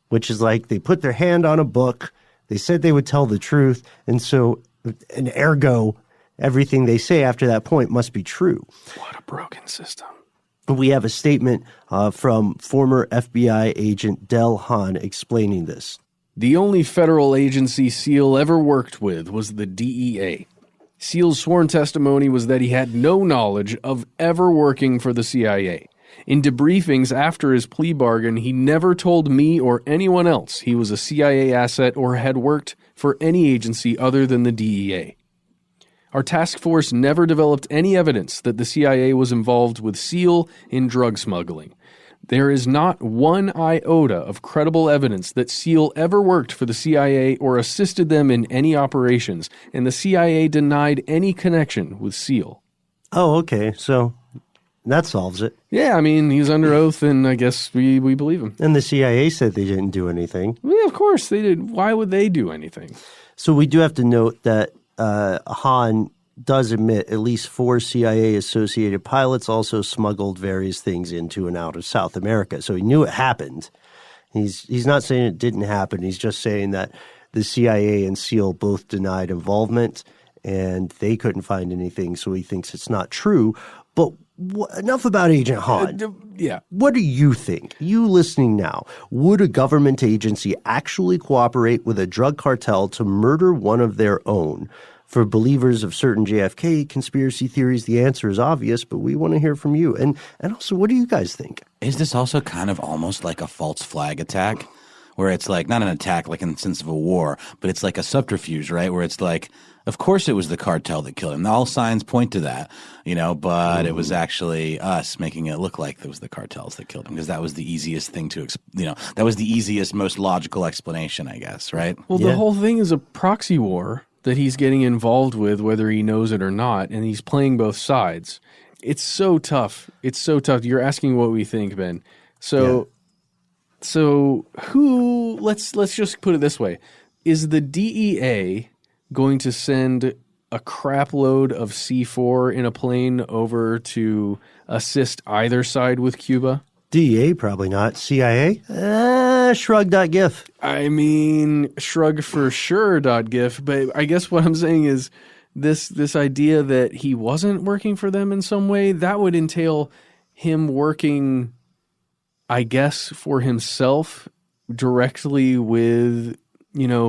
which is like they put their hand on a book, they said they would tell the truth, and so, and ergo, everything they say after that point must be true. What a broken system. We have a statement from former FBI agent Del Hahn explaining this. The only federal agency Seal ever worked with was the DEA. Seal's sworn testimony was that he had no knowledge of ever working for the CIA. In debriefings after his plea bargain, he never told me or anyone else he was a CIA asset or had worked for any agency other than the DEA. Our task force never developed any evidence that the CIA was involved with Seal in drug smuggling. There is not one iota of credible evidence that Seal ever worked for the CIA or assisted them in any operations, and the CIA denied any connection with Seal. Oh, okay. So That solves it. Yeah, I mean, he's under oath, and I guess we believe him. And the CIA said they didn't do anything. Yeah, of course they did. Why would they do anything? So we do have to note that Hahn does admit at least 4 CIA-associated pilots also smuggled various things into and out of South America. So he knew it happened. He's not saying it didn't happen. He's just saying that the CIA and SEAL both denied involvement, and they couldn't find anything, so he thinks it's not true. But enough about Agent Hahn. Yeah. What do you think? You listening now, would a government agency actually cooperate with a drug cartel to murder one of their own? For believers of certain JFK conspiracy theories, the answer is obvious, but we want to hear from you. And also, what do you guys think? Is this also kind of almost like a false flag attack? Where it's like, not an attack like in the sense of a war, but it's like a subterfuge, right? Where it's like, of course it was the cartel that killed him. All signs point to that, but it was actually us making it look like it was the cartels that killed him, because that was the easiest thing to, that was the easiest, most logical explanation, I guess, right? Well, the whole thing is a proxy war that he's getting involved with, whether he knows it or not, and he's playing both sides. It's so tough. It's so tough. You're asking what we think, Ben. So who? Let's just put it this way: is the DEA going to send a crap load of C4 in a plane over to assist either side with Cuba? DEA, probably not. CIA? Shrug.gif. I mean, shrug for sure.gif, but I guess what I'm saying is this idea that he wasn't working for them in some way, that would entail him working, I guess, for himself directly with,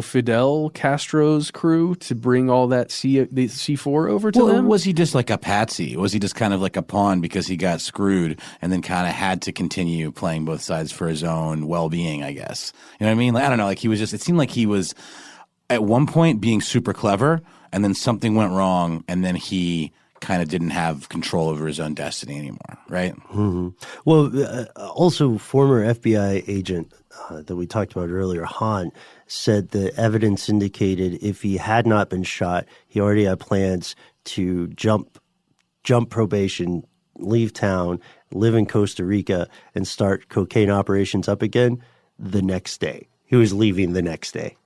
Fidel Castro's crew to bring all that the C4 over to them? Was he just like a patsy? Was he just kind of like a pawn because he got screwed and then kind of had to continue playing both sides for his own well-being, I guess? You know what I mean? Like, I don't know. Like, it seemed like he was at one point being super clever, and then something went wrong, and then he kind of didn't have control over his own destiny anymore, right? Mm-hmm. Well, also former FBI agent that we talked about earlier, Hahn, said the evidence indicated if he had not been shot, he already had plans to jump probation, leave town, live in Costa Rica, and start cocaine operations up again the next day. He was leaving the next day.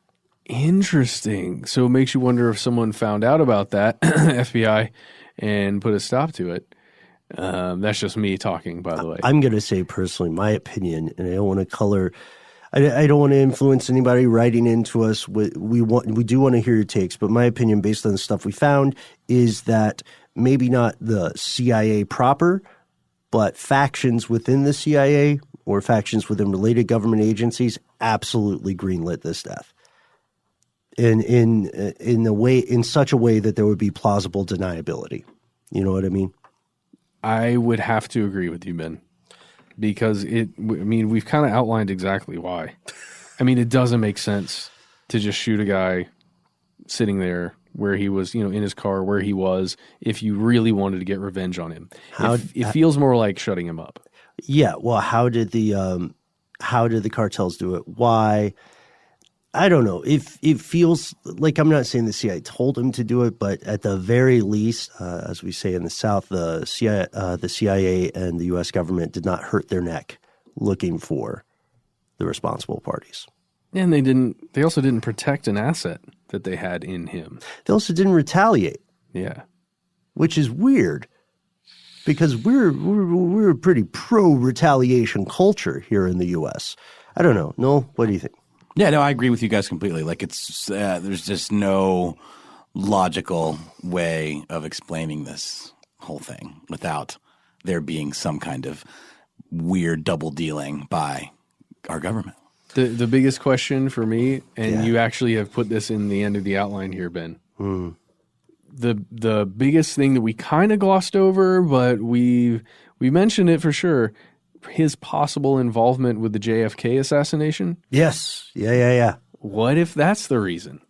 Interesting. So it makes you wonder if someone found out about that, FBI, and put a stop to it. That's just me talking, by the way. I'm going to say personally, my opinion, and I don't want to color – I don't want to influence anybody writing into us. We do want to hear your takes, but my opinion, based on the stuff we found, is that maybe not the CIA proper, but factions within the CIA or factions within related government agencies absolutely greenlit this death. In such a way that there would be plausible deniability. You know what I mean? I would have to agree with you, Ben. Because we've kind of outlined exactly why. I mean, it doesn't make sense to just shoot a guy sitting there where he was, in his car, where he was, if you really wanted to get revenge on him. It feels more like shutting him up. Yeah. Well, how did the cartels do it? Why? I don't know. It feels like, I'm not saying the CIA told him to do it, but at the very least, as we say in the South, the CIA and the U.S. government did not hurt their neck looking for the responsible parties. And they also didn't protect an asset that they had in him. They also didn't retaliate. Yeah. Which is weird because we're a pretty pro-retaliation culture here in the U.S. I don't know. Noel, what do you think? Yeah, no, I agree with you guys completely. Like, it's there's just no logical way of explaining this whole thing without there being some kind of weird double dealing by our government. The biggest question for me, and you actually have put this in the end of the outline here, Ben. The biggest thing that we kind of glossed over, but we mentioned it for sure. His possible involvement with the JFK assassination? Yes. Yeah. What if that's the reason?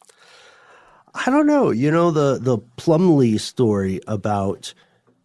I don't know. The Plumlee story about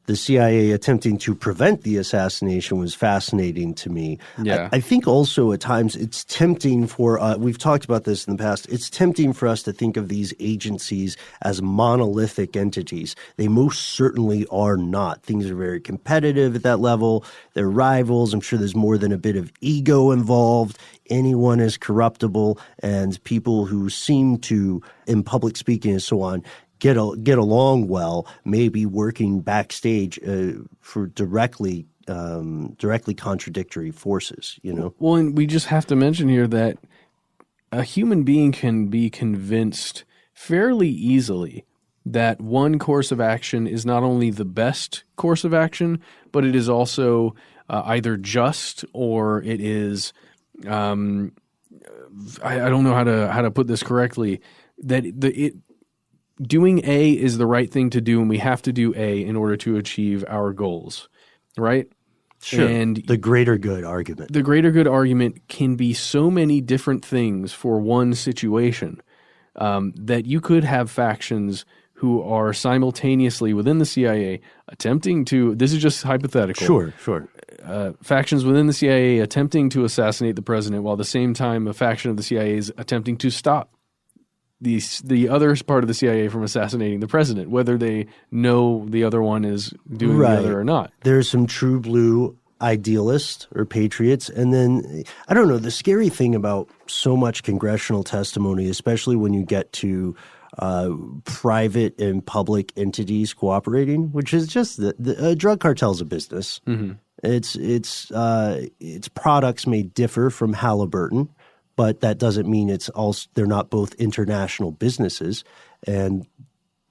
the CIA attempting to prevent the assassination was fascinating to me. Yeah. I think also at times it's tempting for, we've talked about this in the past, it's tempting for us to think of these agencies as monolithic entities. They most certainly are not. Things are very competitive at that level. They're rivals. I'm sure there's more than a bit of ego involved. Anyone is corruptible, and people who seem to, in public speaking and so on, get along well, maybe working backstage for directly contradictory forces, you know? Well, and we just have to mention here that a human being can be convinced fairly easily that one course of action is not only the best course of action, but it is also either just or it is, I don't know how to put this correctly, that doing A is the right thing to do, and we have to do A in order to achieve our goals, right? Sure. And the greater good argument. The greater good argument can be so many different things for one situation that you could have factions who are simultaneously within the CIA attempting to, this is just hypothetical. Sure. Factions within the CIA attempting to assassinate the president, while at the same time a faction of the CIA is attempting to stop the other part of the CIA from assassinating the president, whether they know the other one is doing the other or not. There's some true blue idealists or patriots. And then, I don't know, the scary thing about so much congressional testimony, especially when you get to private and public entities cooperating, which is just the drug cartel's a business. Mm-hmm. Its products may differ from Halliburton, but that doesn't mean they're not both international businesses. And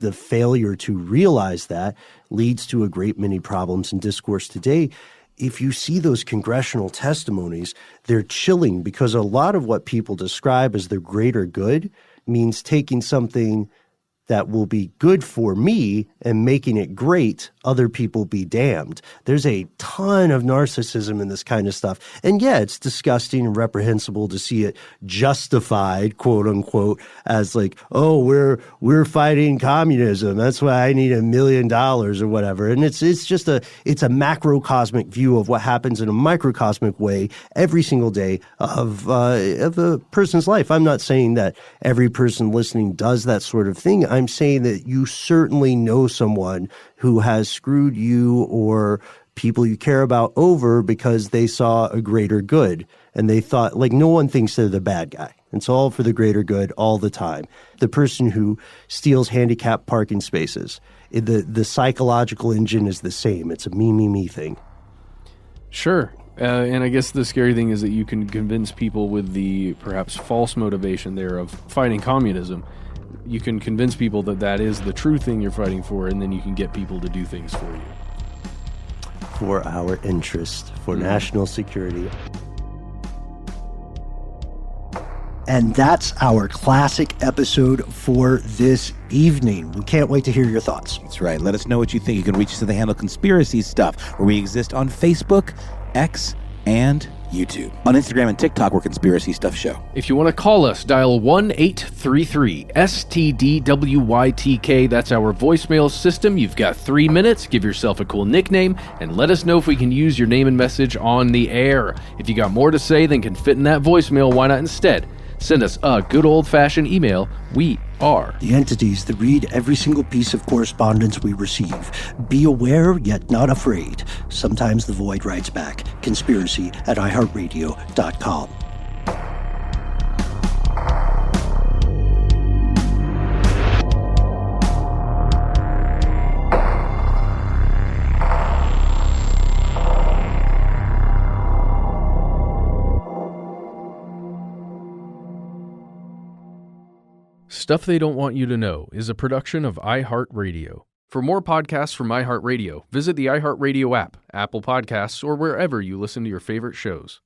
the failure to realize that leads to a great many problems in discourse today. If you see those congressional testimonies, they're chilling, because a lot of what people describe as the greater good means taking something that will be good for me and making it great, other people be damned. There's a ton of narcissism in this kind of stuff. And yeah, it's disgusting and reprehensible to see it justified, quote unquote, as like, oh, we're fighting communism. That's why I need $1 million or whatever. And it's just a macrocosmic view of what happens in a microcosmic way every single day of a person's life. I'm not saying that every person listening does that sort of thing. I'm saying that you certainly know someone who has screwed you or people you care about over because they saw a greater good. And they thought, like, no one thinks they're the bad guy. It's all for the greater good all the time. The person who steals handicapped parking spaces, the psychological engine is the same. It's a me thing. Sure. And I guess the scary thing is that you can convince people with the perhaps false motivation there of fighting communism. You can convince people that that is the true thing you're fighting for, and then you can get people to do things for you. For our interest, for national security. And that's our classic episode for this evening. We can't wait to hear your thoughts. That's right. Let us know what you think. You can reach us at the handle Conspiracy Stuff, where we exist on Facebook, X, and YouTube. On Instagram and TikTok, we're Conspiracy Stuff Show. If you want to call us, dial 1-833-STDWYTK. That's our voicemail system. You've got 3 minutes. Give yourself a cool nickname and let us know if we can use your name and message on the air. If you got more to say than can fit in that voicemail, why not instead send us a good old-fashioned email? We are the entities that read every single piece of correspondence we receive. Be aware, yet not afraid. Sometimes the void writes back. Conspiracy@iheartradio.com. Stuff They Don't Want You to Know is a production of iHeartRadio. For more podcasts from iHeartRadio, visit the iHeartRadio app, Apple Podcasts, or wherever you listen to your favorite shows.